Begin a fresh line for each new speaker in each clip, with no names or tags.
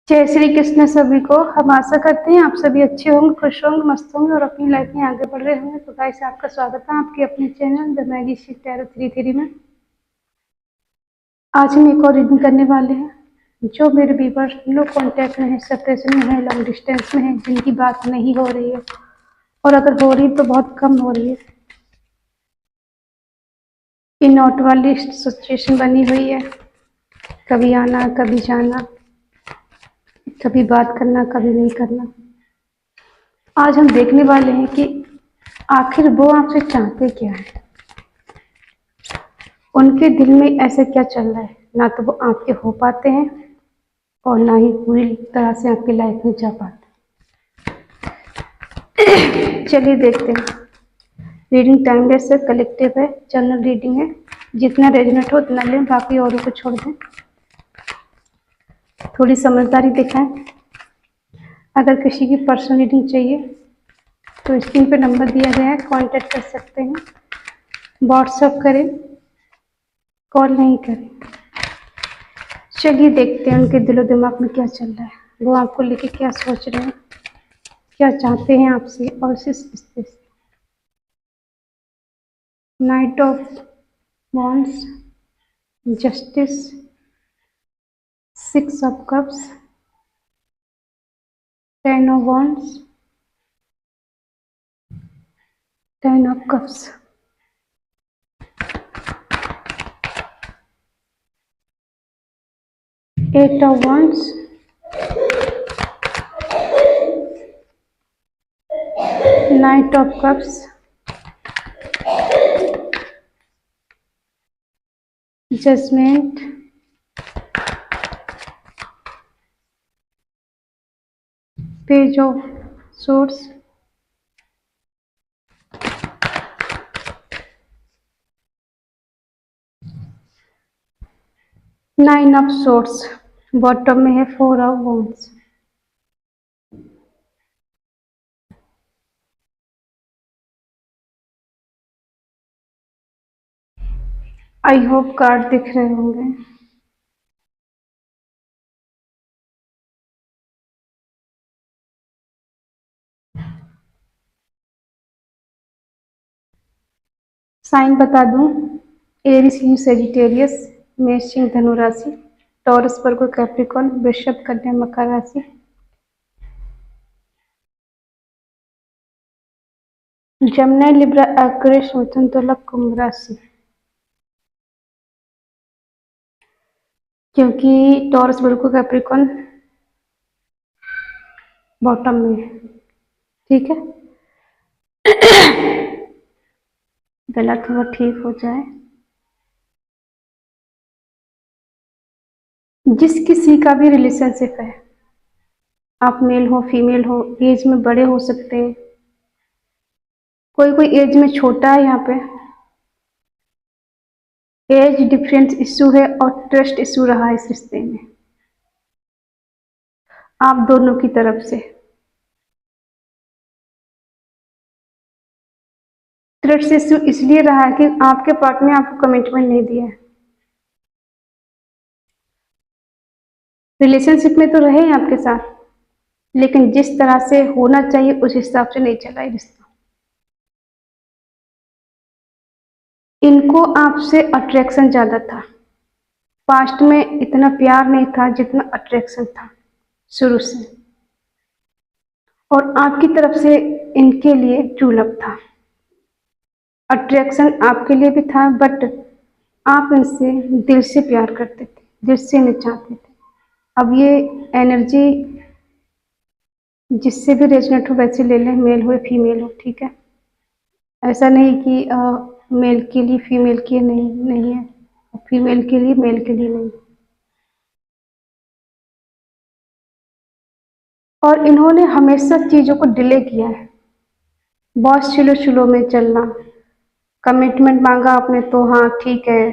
जय श्री कृष्ण सभी को। हम आशा करते हैं आप सभी अच्छे होंगे, खुश होंगे, मस्त होंगे और अपनी लाइफ में आगे बढ़ रहे होंगे। तो गाइस, आपका स्वागत है आपके अपने चैनल द मैजिक टैरो 33 में। आज हम एक और रीडिंग करने वाले हैं। जो मेरे व्यूअर्स लो कांटेक्ट में है, सेपरेशन में है, लॉन्ग डिस्टेंस में है, जिनकी बात नहीं हो रही है और अगर हो रही है तो बहुत कम हो रही है, इन नॉट वाली सिचुएशन बनी हुई है, कभी आना कभी जाना, कभी बात करना कभी नहीं करना। आज हम देखने वाले हैं कि आखिर वो आपसे चाहते क्या है, उनके दिल में ऐसा क्या चल रहा है। ना तो वो आपके हो पाते हैं और ना ही पूरी तरह से आपकी लाइफ में जा पाते। चलिए देखते हैं। रीडिंग टाइमलेस है, कलेक्टिव है, जनरल रीडिंग है। जितना रेजोनेट हो उतना लें, बाकी औरों को छोड़ दें। थोड़ी समझदारी दिखाएं। अगर किसी की पर्सनल रीडिंग चाहिए तो स्क्रीन पे नंबर दिया गया है, कांटेक्ट कर सकते हैं। व्हाट्सएप करें, कॉल नहीं करें। चलिए देखते हैं उनके दिलो दिमाग में क्या चल रहा है, वो आपको लेके क्या सोच रहे हैं, क्या चाहते हैं आपसे और इस रिश्ते से। Knight of wands, justice, 6 of cups, 10 of wands, 10 of cups, 8 of wands, 9 of cups, judgement, page of swords, nine of swords, bottom में है 4 of wands. I hope card दिख रहे होंगे। साइन बता दूं, एरिस लीव सेजिटेरियस, मेष सिंह धनु राशि, टॉरस वर्गो कैप्रिकॉर्न, वृषभ कन्या मकर राशि, जमुना लिब्रा एक्वेरियस मिथुन तुला कुंभ राशि। क्योंकि टॉरस वर्गो कैप्रिकॉर्न बॉटम में है, ठीक है। गला थोड़ा ठीक हो जाए। जिस किसी का भी रिलेशनशिप है, आप मेल हो फीमेल हो, एज में बड़े हो सकते हैं, कोई कोई एज में छोटा है, यहाँ पे एज डिफरेंस इशू है और ट्रस्ट इशू रहा है इस रिश्ते में आप दोनों की तरफ से। ट्रस्ट इशू इसलिए रहा है कि आपके पार्टनर ने आपको कमिटमेंट नहीं दिया है। रिलेशनशिप में तो रहे आपके साथ, लेकिन जिस तरह से होना चाहिए उस हिसाब से नहीं चला ये रिश्ता। इनको आपसे अट्रैक्शन ज्यादा था, पास्ट में इतना प्यार नहीं था जितना अट्रैक्शन था शुरू से, और आपकी तरफ से इनके लिए ट्रू लव था। अट्रैक्शन आपके लिए भी था, बट आप इनसे दिल से प्यार करते थे, दिल से इन्हें चाहते थे। अब ये एनर्जी जिससे भी रेजोनेट हो वैसे ले लें, मेल हो या फीमेल हो, ठीक है। ऐसा नहीं कि मेल के लिए फीमेल के नहीं है, फीमेल के लिए मेल के लिए नहीं। और इन्होंने हमेशा चीज़ों को डिले किया है, बहुत स्लो स्लो में चलना। कमिटमेंट मांगा आपने तो हाँ ठीक है,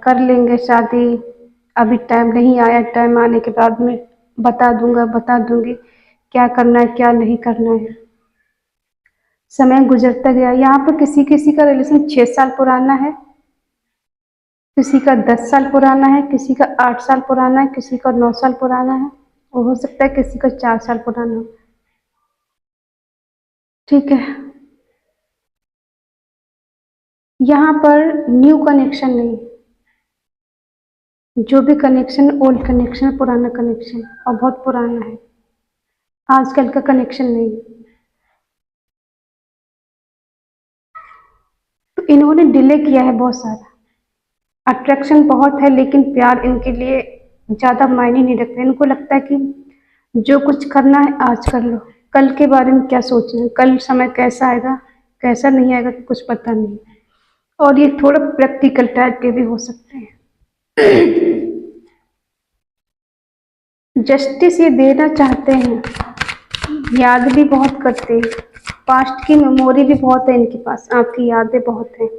कर लेंगे शादी, अभी टाइम नहीं आया, टाइम आने के बाद में बता दूंगा बता दूंगी क्या करना है क्या नहीं करना है। समय गुजरता गया। यहाँ पर किसी किसी का रिलेशन 6 साल पुराना है, किसी का 10 साल पुराना है, किसी का 8 साल पुराना है, किसी का 9 साल पुराना है। वो हो सकता है किसी का 4 साल पुराना हो। ठीक है, यहाँ पर न्यू कनेक्शन नहीं, जो भी कनेक्शन ओल्ड कनेक्शन, पुराना कनेक्शन और बहुत पुराना है, आजकल का कनेक्शन नहीं। तो इन्होंने डिले किया है बहुत सारा, अट्रैक्शन बहुत है लेकिन प्यार इनके लिए ज़्यादा मायने नहीं रखते। इनको लगता है कि जो कुछ करना है आज कर लो, कल के बारे में क्या सोचना है, कल समय कैसा आएगा कैसा नहीं आएगा कुछ पता नहीं। और ये थोड़ा प्रैक्टिकल टाइप के भी हो सकते हैं। जस्टिस ये देना चाहते हैं, याद भी बहुत करते हैं, पास्ट की मेमोरी भी बहुत है इनके पास, आपकी यादें बहुत हैं,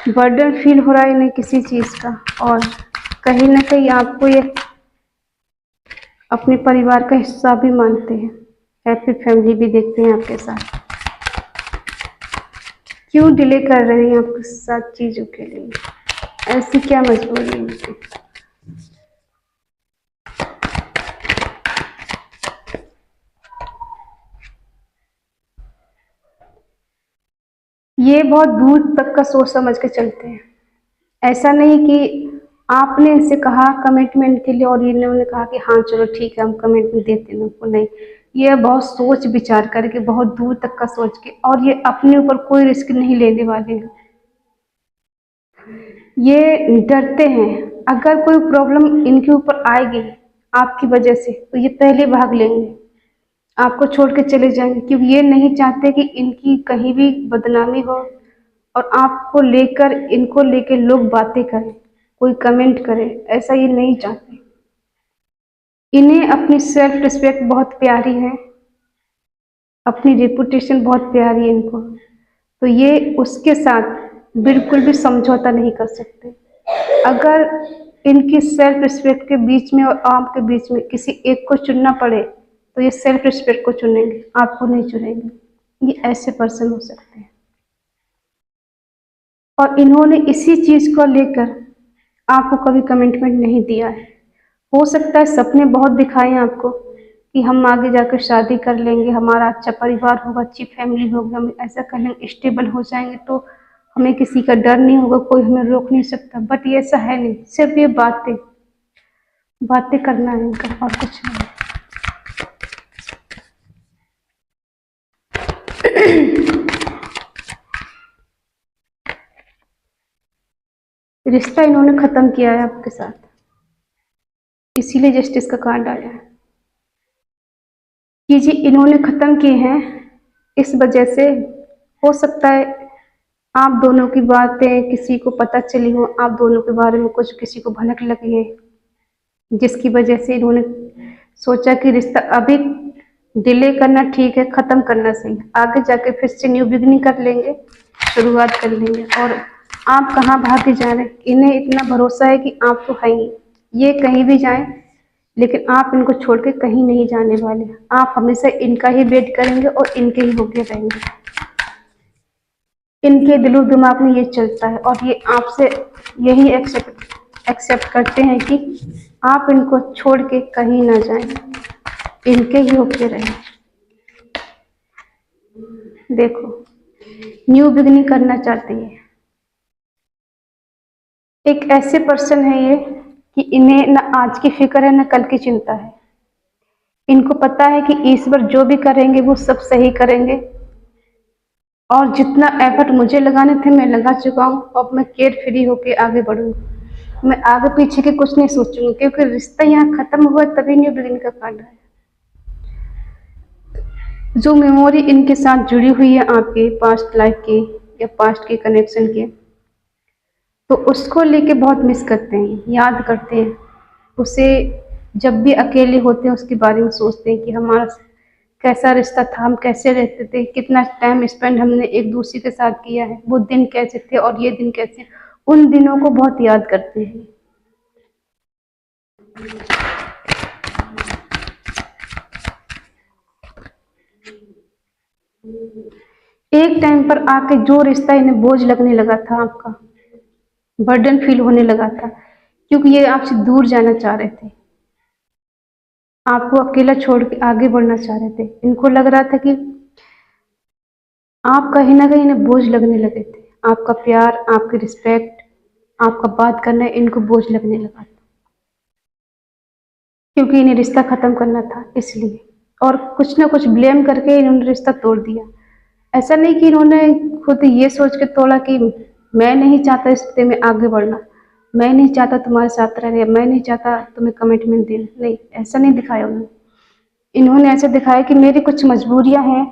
बर्डन फील हो रहा है इन्हें किसी चीज़ का, और कहीं ना कहीं आपको ये अपने परिवार का हिस्सा भी मानते हैं, हैप्पी फैमिली भी देखते हैं आपके साथ। क्यों डिले कर रहे हैं आपके साथ चीज़ों के लिए, ऐसी क्या मजबूरी है उनकी? ये बहुत दूर तक का सोच समझ के चलते हैं, ऐसा नहीं कि आपने इनसे कहा कमिटमेंट के लिए और इन्होंने कहा कि हाँ चलो ठीक है हम कमिटमेंट देते हैं उनको, नहीं, ये बहुत सोच विचार करके बहुत दूर तक का सोच के, और ये अपने ऊपर कोई रिस्क नहीं लेने वाले हैं। ये डरते हैं अगर कोई प्रॉब्लम इनके ऊपर आएगी आपकी वजह से तो ये पहले भाग लेंगे, आपको छोड़ के चले जाएंगे, क्योंकि ये नहीं चाहते कि इनकी कहीं भी बदनामी हो और आपको लेकर इनको लेकर लोग बातें करें, कोई कमेंट करे, ऐसा ये नहीं चाहते। इन्हें अपनी सेल्फ रिस्पेक्ट बहुत प्यारी है, अपनी रेपुटेशन बहुत प्यारी है इनको, तो ये उसके साथ बिल्कुल भी समझौता नहीं कर सकते। अगर इनकी सेल्फ रिस्पेक्ट के बीच में और आपके बीच में किसी एक को चुनना पड़े तो ये सेल्फ रिस्पेक्ट को चुनेंगे, आपको नहीं चुनेंगे। ये ऐसे पर्सन हो सकते हैं, और इन्होंने इसी चीज को लेकर आपको कभी कमिटमेंट नहीं दिया है। हो सकता है सपने बहुत दिखाए हैं आपको कि हम आगे जाकर शादी कर लेंगे, हमारा अच्छा परिवार होगा, अच्छी फैमिली होगी, हम ऐसा कर लेंगे, स्टेबल हो जाएंगे तो हमें किसी का डर नहीं होगा, कोई हमें रोक नहीं सकता। बट ये ऐसा है नहीं, सिर्फ ये बातें बातें करना है इनका और कुछ नहीं। रिश्ता इन्होंने खत्म किया है आपके साथ, इसीलिए जस्टिस का कार्ड आया है कि जी इन्होंने खत्म किए हैं। इस वजह से हो सकता है आप दोनों की बातें किसी को पता चली हो, आप दोनों के बारे में कुछ किसी को भनक लगी है, जिसकी वजह से इन्होंने सोचा कि रिश्ता अभी डिले करना ठीक है, खत्म करना सही, आगे जाके फिर से न्यू बिगनिंग कर लेंगे, शुरुआत कर लेंगे। और आप कहाँ भागे जा रहे हैं, इन्हें इतना भरोसा है कि आप तो हैं ही, ये कहीं भी जाएं लेकिन आप इनको छोड़ के कहीं नहीं जाने वाले, आप हमेशा इनका ही वेट करेंगे और इनके ही होके रहेंगे। इनके दिलो दिमाग में ये चलता है और ये आपसे यही एक्सेप्ट करते हैं कि आप इनको छोड़ के कहीं ना जाएं, इनके ही होके रहें। देखो, न्यू बिगनिंग करना चाहते हैं, एक ऐसे पर्सन है ये कि इन्हें न आज की फिक्र है न कल की चिंता है। इनको पता है कि ईश्वर जो भी करेंगे वो सब सही करेंगे, और जितना एफर्ट मुझे लगाने थे मैं लगा चुका हूँ, अब मैं केयर फ्री होके आगे बढ़ूंगी, मैं आगे पीछे के कुछ नहीं सोचूंगी, क्योंकि रिश्ता यहाँ खत्म हुआ तभी न्यू बिगिनिंग का कार्ड है। जो मेमोरी इनके साथ जुड़ी हुई है आपके पास्ट लाइफ की या पास्ट के कनेक्शन के, तो उसको लेके बहुत मिस करते हैं, याद करते हैं उसे। जब भी अकेले होते हैं उसके बारे में सोचते हैं कि हमारा कैसा रिश्ता था, हम कैसे रहते थे, कितना टाइम स्पेंड हमने एक दूसरे के साथ किया है, वो दिन कैसे थे और ये दिन कैसे, उन दिनों को बहुत याद करते हैं। एक टाइम पर आके जो रिश्ता इन्हें बोझ लगने लगा था, आपका बर्डन फील होने लगा था, क्योंकि ये आपसे दूर जाना चाह रहे थे। आपको अकेला छोड़ के आगे बढ़ना चाह रहे थे। इनको लग रहा था कि आप कहीं ना कहीं इन्हें बोझ लगने लगे थे। आपका प्यार, आपकी रिस्पेक्ट, आपका बात करना इनको बोझ लगने लगा था, क्योंकि इन्हें रिश्ता खत्म करना था इसलिए। और कुछ ना कुछ ब्लेम करके इन्होंने रिश्ता तोड़ दिया। ऐसा नहीं कि इन्होंने खुद ये सोच के तोड़ा कि मैं नहीं चाहता इस रिश्ते में आगे बढ़ना, मैं नहीं चाहता तुम्हारे साथ रहना, मैं नहीं चाहता तुम्हें कमिटमेंट देना। नहीं, ऐसा नहीं दिखाया उन्होंने। इन्होंने ऐसे दिखाया कि मेरी कुछ मजबूरियां हैं,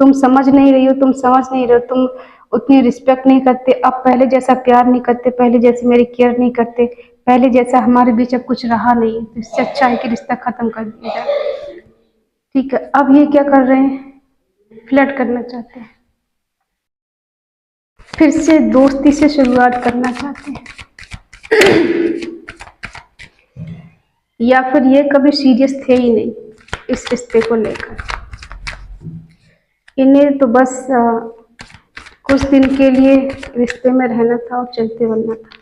तुम समझ नहीं रही हो, तुम समझ नहीं रहे हो, तुम उतनी रिस्पेक्ट नहीं करते, अब पहले जैसा प्यार नहीं करते, पहले जैसे मेरी केयर नहीं करते, पहले जैसा हमारे बीच अब कुछ रहा नहीं, तो इससे अच्छा है कि रिश्ता खत्म कर दिया जाए। ठीक है, अब ये क्या कर रहे हैं, फ्लर्ट करना चाहते हैं, फिर से दोस्ती से शुरुआत करना चाहते हैं, या फिर ये कभी सीरियस थे ही नहीं इस रिश्ते को लेकर। इन्हें तो बस कुछ दिन के लिए रिश्ते में रहना था और चलते बनना था।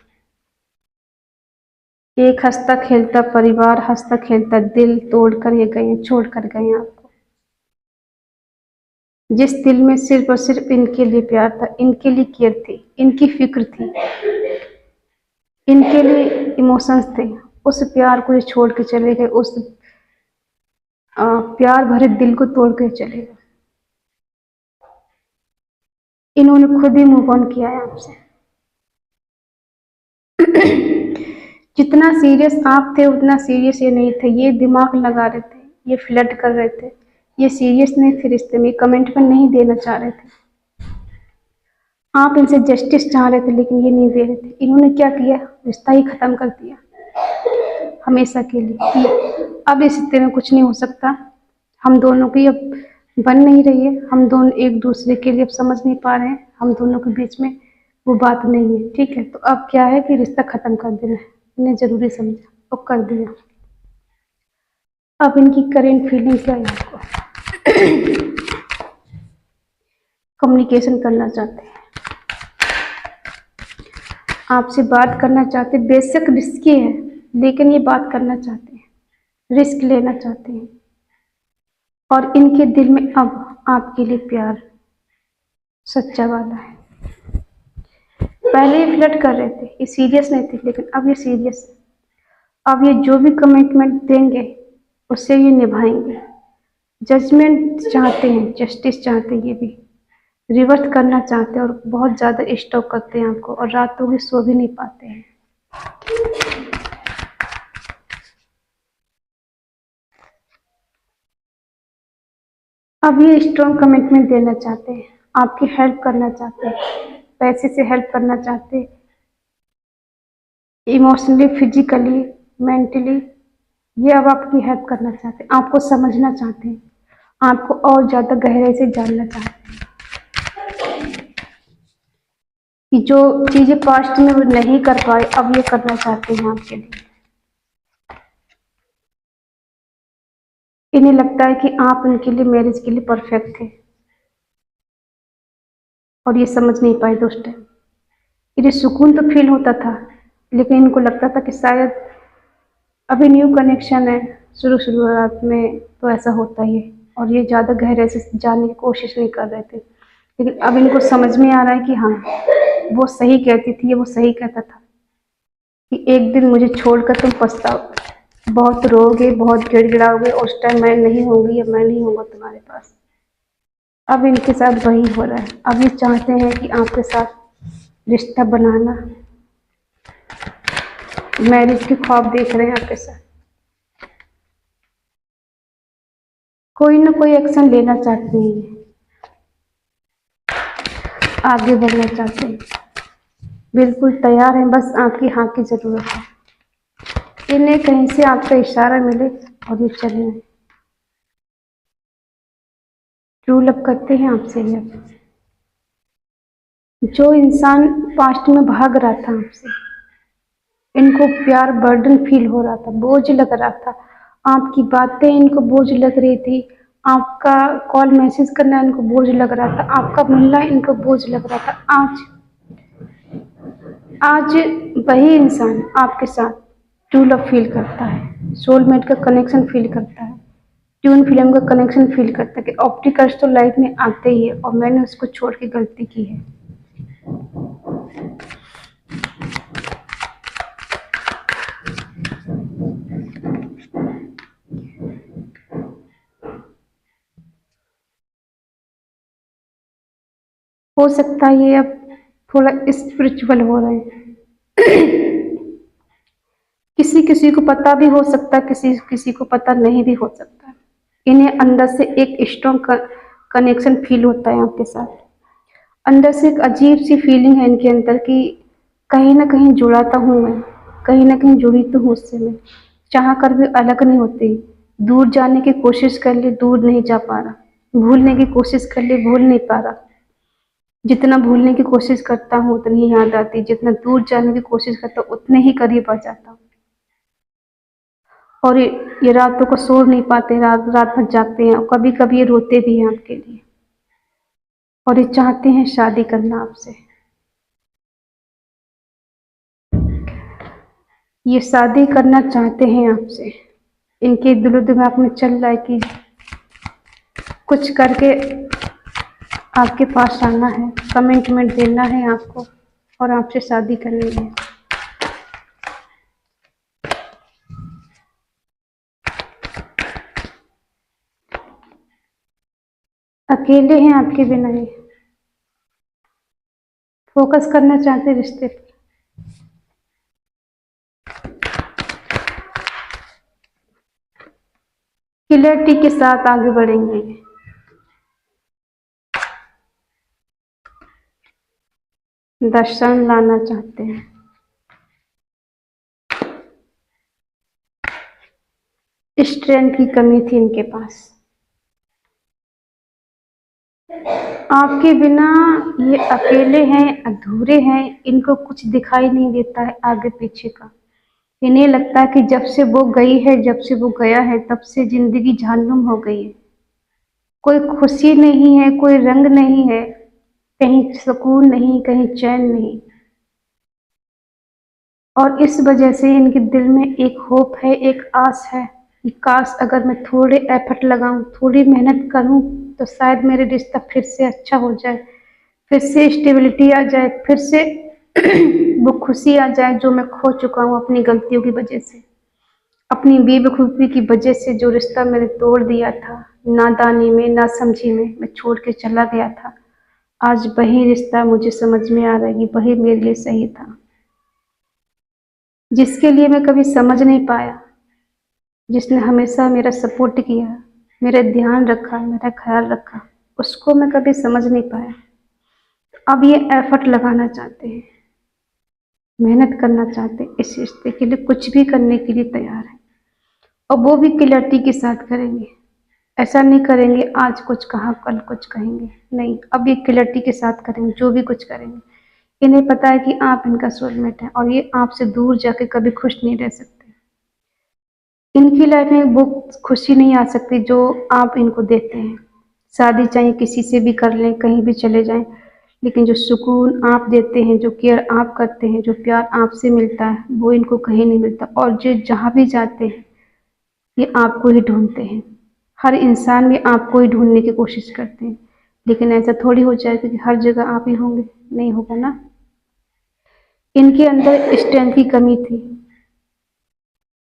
एक हंसता खेलता परिवार, हंसता खेलता दिल तोड़कर ये गए, छोड़ कर गए आपको। जिस दिल में सिर्फ और सिर्फ इनके लिए प्यार था, इनके लिए केयर थी, इनकी फिक्र थी, इनके लिए इमोशंस थे, उस प्यार को ये छोड़ के चले गए, उस प्यार भरे दिल को तोड़ के चले गए। इन्होंने खुद ही मूव ऑन किया है आपसे। जितना सीरियस आप थे उतना सीरियस ये नहीं थे। ये दिमाग लगा रहे थे, ये फ्लर्ट कर रहे थे, ये सीरियस नहीं थे रिश्ते में, कमिटमेंट नहीं देना चाह रहे थे। आप इनसे जस्टिस चाह रहे थे लेकिन ये नहीं दे रहे थे। इन्होंने क्या किया, रिश्ता ही खत्म कर दिया हमेशा के लिए कि अब इस रिश्ते में कुछ नहीं हो सकता, हम दोनों की अब बन नहीं रही है, हम दोनों एक दूसरे के लिए अब समझ नहीं पा रहे हैं, हम दोनों के बीच में वो बात नहीं है। ठीक है, तो अब क्या है कि रिश्ता खत्म कर देना है, इन्हें जरूरी समझा और कर दिया। अब इनकी करेंट फीलिंग क्या है, आपको कम्युनिकेशन करना चाहते हैं, आपसे बात करना चाहते हैं। बेशक रिस्की है लेकिन ये बात करना चाहते हैं, रिस्क लेना चाहते हैं, और इनके दिल में अब आपके लिए प्यार सच्चा वाला है। पहले ये फ्लर्ट कर रहे थे, ये सीरियस नहीं थे, लेकिन अब ये सीरियस है। अब ये जो भी कमिटमेंट देंगे उससे ये निभाएंगे। जजमेंट चाहते हैं, जस्टिस चाहते हैं, ये भी रिवर्स करना चाहते हैं, और बहुत ज़्यादा स्टॉक करते हैं आपको, और रातों में सो भी नहीं पाते हैं। अब ये स्ट्रॉन्ग कमिटमेंट देना चाहते हैं, आपकी हेल्प करना चाहते हैं, पैसे से हेल्प करना चाहते हैं, इमोशनली, फिजिकली, मेंटली, ये अब आपकी हेल्प करना चाहते हैं, आपको समझना चाहते हैं, आपको और ज़्यादा गहराई से जानना चाहते हैं कि जो चीज़ें पास्ट में वो नहीं कर पाए अब ये करना चाहते हैं आपके लिए। इन्हें लगता है कि आप उनके लिए मैरिज के लिए परफेक्ट थे, और ये समझ नहीं पाए दोस्तों। इन्हें सुकून तो फील होता था, लेकिन इनको लगता था कि शायद अभी न्यू कनेक्शन है, शुरुआत में तो ऐसा होता ही है, और ये ज़्यादा गहरे से जानने की कोशिश नहीं कर रहे थे। लेकिन अब इनको समझ में आ रहा है कि हाँ, वो सही कहती थी, वो सही कहता था कि एक दिन मुझे छोड़कर तुम पछताओगे, बहुत रोओगे, बहुत गिड़गिड़ाओगे, उस टाइम मैं नहीं होंगी या मैं नहीं होगा तुम्हारे पास। अब इनके साथ वही हो रहा है। अब ये चाहते हैं कि आपके साथ रिश्ता बनाना, मैरिज के ख्वाब देख रहे हैं आपके साथ, कोई ना कोई एक्शन लेना चाहते हैं, आगे बढ़ना चाहते हैं, बिल्कुल तैयार हैं, बस आपकी हाँ की जरूरत है। इन्हें कहीं से आपका इशारा मिले और ये चले। ट्रू लव करते हैं आपसे ये। जो इंसान पास्ट में भाग रहा था आपसे, इनको प्यार बर्डन फील हो रहा था, बोझ लग रहा था, आपकी बातें इनको बोझ लग रही थी, आपका कॉल मैसेज करना इनको बोझ लग रहा था, आपका मिलना इनको बोझ लग रहा था। आज वही इंसान आपके साथ ट्रू लव फील करता है। सोलमेट का कनेक्शन फील करता है, ट्यून फिल्म का कनेक्शन फील करता है कि ऑप्टिकल्स तो लाइफ में आते ही है और मैंने उसको छोड़ के गलती की है। हो सकता है ये अब थोड़ा स्पिरिचुअल हो रहे हैं। किसी किसी को पता भी हो सकता है, किसी किसी को पता नहीं भी हो सकता। इन्हें अंदर से एक स्ट्रॉन्ग कनेक्शन फील होता है आपके साथ। अंदर से एक अजीब सी फीलिंग है इनके अंदर कि कहीं ना कहीं जुड़ा तो हूँ मैं, कहीं ना कहीं जुड़ी तो हूँ उससे मैं, चाह कर भी अलग नहीं होती। दूर जाने की कोशिश कर ली, दूर नहीं जा पा रहा। भूलने की कोशिश कर ली, भूल नहीं पा रहा। जितना भूलने की कोशिश करता हूँ उतनी ही याद आती, जितना दूर जाने की कोशिश करता हूँ उतने ही करीब आ जाता हूँ। और ये रातों को सो नहीं पाते, रात रात भर जागते हैं और कभी कभी ये रोते भी हैं आपके लिए। और ये चाहते हैं शादी करना आपसे। ये शादी करना चाहते हैं आपसे। इनके दिलो दिमाग में चल रहा है कि कुछ करके आपके पास आना है, कमिटमेंट देना है आपको और आपसे शादी करनी है। अकेले हैं आपके बिना ही, फोकस करना चाहते रिश्ते पर। क्लियरिटी के साथ आगे बढ़ेंगे। दर्शन लाना चाहते हैं। स्ट्रेंथ की कमी थी इनके पास। आपके बिना ये अकेले हैं, अधूरे हैं, इनको कुछ दिखाई नहीं देता है आगे पीछे का। इन्हें लगता है कि जब से वो गई है, जब से वो गया है, तब से जिंदगी जहन्नुम हो गई है। कोई खुशी नहीं है, कोई रंग नहीं है, कहीं सुकून नहीं, कहीं चैन नहीं। और इस वजह से इनके दिल में एक होप है, एक आस है कि काश अगर मैं थोड़े एफर्ट लगाऊं, थोड़ी मेहनत करूं तो शायद मेरे रिश्ता फिर से अच्छा हो जाए, फिर से स्टेबिलिटी आ जाए, फिर से वो खुशी आ जाए जो मैं खो चुका हूं अपनी गलतियों की वजह से, अपनी बेवकूफ़ी की वजह से। जो रिश्ता मैंने तोड़ दिया था, नादानी में, नासमझी में मैं छोड़ के चला गया था, आज वही रिश्ता मुझे समझ में आ रहा है कि वही मेरे लिए सही था। जिसके लिए मैं कभी समझ नहीं पाया, जिसने हमेशा मेरा सपोर्ट किया, मेरा ध्यान रखा, मेरा ख्याल रखा, उसको मैं कभी समझ नहीं पाया। अब ये एफर्ट लगाना चाहते हैं, मेहनत करना चाहते हैं, इस रिश्ते के लिए कुछ भी करने के लिए तैयार है। और वो भी क्लियरिटी के साथ करेंगे। ऐसा नहीं करेंगे आज कुछ कहा कल कुछ कहेंगे, नहीं, अब ये क्लियरिटी के साथ करेंगे जो भी कुछ करेंगे। इन्हें पता है कि आप इनका सोलमेट है और ये आपसे दूर जाके कभी खुश नहीं रह सकते। इनकी लाइफ में वो खुशी नहीं आ सकती जो आप इनको देते हैं। शादी चाहे किसी से भी कर लें, कहीं भी चले जाएं, लेकिन जो सुकून आप देते हैं, जो केयर आप करते हैं, जो प्यार आपसे मिलता है, वो इनको कहीं नहीं मिलता। और जो जहाँ भी जाते हैं ये आपको ही ढूंढते हैं। हर इंसान में आपको ही ढूंढने की कोशिश करते हैं, लेकिन ऐसा थोड़ी हो जाएगा कि हर जगह आप ही होंगे, नहीं होगा ना। इनके अंदर स्ट्रेंथ की कमी थी।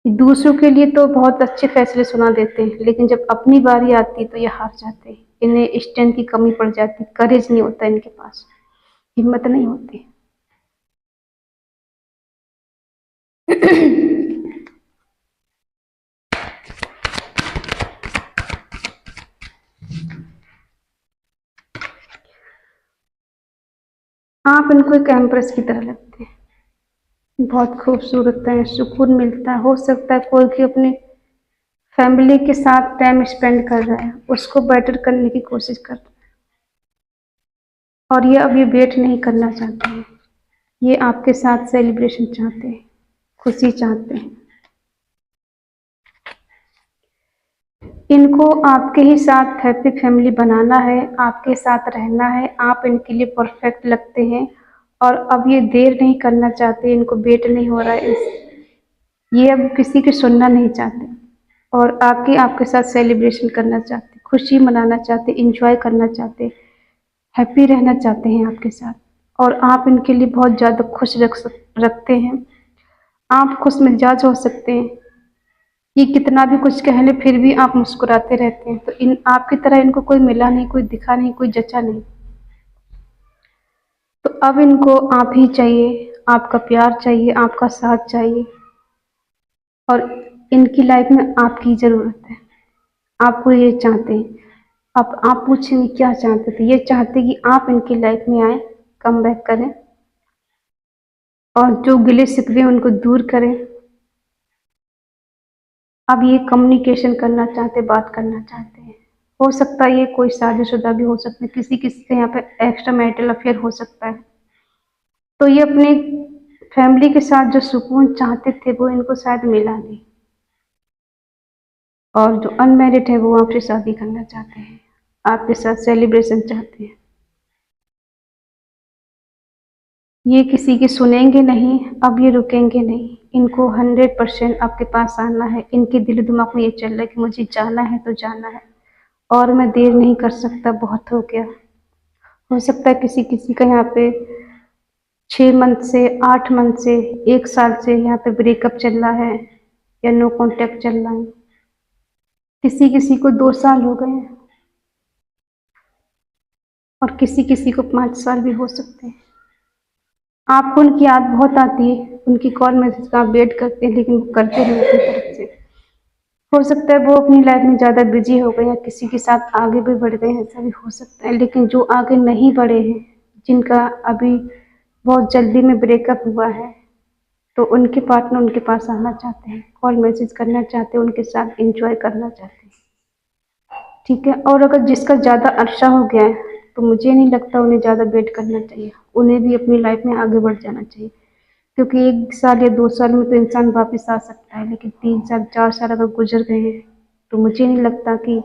दूसरों के लिए तो बहुत अच्छे फैसले सुना देते हैं, लेकिन जब अपनी बारी आती है तो ये हार जाते हैं। इन्हें स्ट्रेंथ की कमी पड़ जाती, करेज नहीं होता इनके पास, हिम्मत नहीं होती। आप इनको एक एम्प्रेस की तरह लगते हैं, बहुत खूबसूरत है, सुकून मिलता है। हो सकता है कोई भी अपने फैमिली के साथ टाइम स्पेंड कर रहा है, उसको बेटर करने की कोशिश कर रहा है, और ये अब ये वेट नहीं करना चाहते हैं। ये आपके साथ सेलिब्रेशन चाहते हैं, खुशी चाहते हैं। इनको आपके ही साथ हैप्पी फैमिली बनाना है, आपके साथ रहना है, आप इनके लिए परफेक्ट लगते हैं और अब ये देर नहीं करना चाहते, इनको वेट नहीं हो रहा है। ये अब किसी की सुनना नहीं चाहते और आके आपके साथ सेलिब्रेशन करना चाहते, खुशी मनाना चाहते, इंजॉय करना चाहते, हैप्पी रहना चाहते हैं आपके साथ। और आप इनके लिए बहुत ज़्यादा खुश रखते हैं। आप खुश मिजाज हो सकते हैं, ये कितना भी कुछ कह ले फिर भी आप मुस्कुराते रहते हैं। तो इन आपकी तरह इनको कोई मिला नहीं, कोई दिखा नहीं, कोई जचा नहीं। तो अब इनको आप ही चाहिए, आपका प्यार चाहिए, आपका साथ चाहिए और इनकी लाइफ में आपकी ज़रूरत है। आपको ये चाहते हैं। अब आप पूछेंगे क्या चाहते थे? ये चाहते कि आप इनकी लाइफ में आए, कम बैक करें और जो गिले शिकवे उनको दूर करें। अब ये कम्युनिकेशन करना चाहते, बात करना चाहते हैं। हो सकता है ये कोई शादीशुदा भी हो सकते हैं, किसी किसी के यहाँ पे एक्स्ट्रा मैरिटल अफेयर हो सकता है। तो ये अपने फैमिली के साथ जो सुकून चाहते थे वो इनको शायद मिला नहीं और जो अनमैरिड है वो आपसे शादी करना चाहते हैं, आपके साथ सेलिब्रेशन चाहते हैं। ये किसी की सुनेंगे नहीं, अब ये रुकेंगे नहीं। इनको 100% आपके पास आना है। इनके दिल दिमाग में ये चल रहा है कि मुझे जाना है तो जाना है और मैं देर नहीं कर सकता, बहुत हो गया। हो सकता है किसी किसी का यहाँ पे 6 मंथ से, 8 मंथ से, 1 साल से यहाँ पे ब्रेकअप चल रहा है या नो कांटेक्ट चल रहा है। किसी किसी को 2 साल हो गए हैं और किसी किसी को 5 साल भी हो सकते हैं। आपको उनकी याद बहुत आती है, उनकी कॉल मैसेज का आप वेट करते हैं लेकिन वो करते नहीं अपनी तरफ से। हो सकता है वो अपनी लाइफ में ज़्यादा बिजी हो गए या किसी के साथ आगे भी बढ़ गए हैं, ऐसा भी हो सकता है। लेकिन जो आगे नहीं बढ़े हैं, जिनका अभी बहुत जल्दी में ब्रेकअप हुआ है, तो उनके पार्टनर उनके पास आना चाहते हैं, कॉल मैसेज करना चाहते हैं, उनके साथ एंजॉय करना चाहते हैं। ठीक है। और अगर जिसका ज़्यादा अरसा हो गया है तो मुझे नहीं लगता उन्हें ज़्यादा वेट करना चाहिए, उन्हें भी अपनी लाइफ में आगे बढ़ जाना चाहिए। क्योंकि 1 साल या 2 साल में तो इंसान वापस आ सकता है, लेकिन 3 साल 4 साल अगर गुजर गए हैं तो मुझे नहीं लगता कि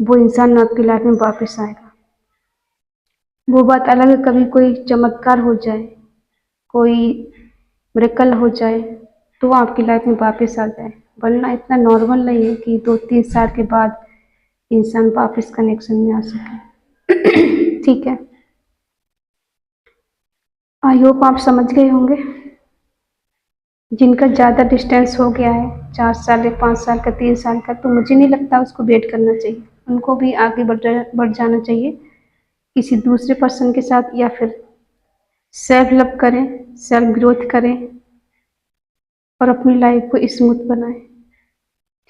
वो इंसान आपकी लाइफ में वापस आएगा। वो बात अलग है, कभी कोई चमत्कार हो जाए, कोई मिरेकल हो जाए तो वो आपकी लाइफ में वापस आ जाए, वरना इतना नॉर्मल नहीं है कि 2-3 साल के बाद इंसान वापस कनेक्शन में आ सके। ठीक है। आई होप आप समझ गए होंगे। जिनका ज़्यादा डिस्टेंस हो गया है, 4 साल या 5 साल का, 3 साल का, तो मुझे नहीं लगता उसको वेट करना चाहिए। उनको भी आगे बढ़ जाना चाहिए किसी दूसरे पर्सन के साथ, या फिर सेल्फ लव करें, सेल्फ ग्रोथ करें और अपनी लाइफ को स्मूथ बनाएं।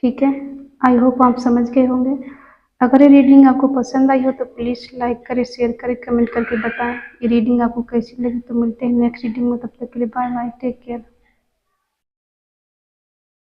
ठीक है। आई होप आप समझ गए होंगे। अगर ये रीडिंग आपको पसंद आई हो तो प्लीज़ लाइक करें, शेयर करें, कमेंट करके बताएं ये रीडिंग आपको कैसी लगी। तो मिलते हैं नेक्स्ट रीडिंग में, तब तक के लिए बाय बाय, टेक केयर।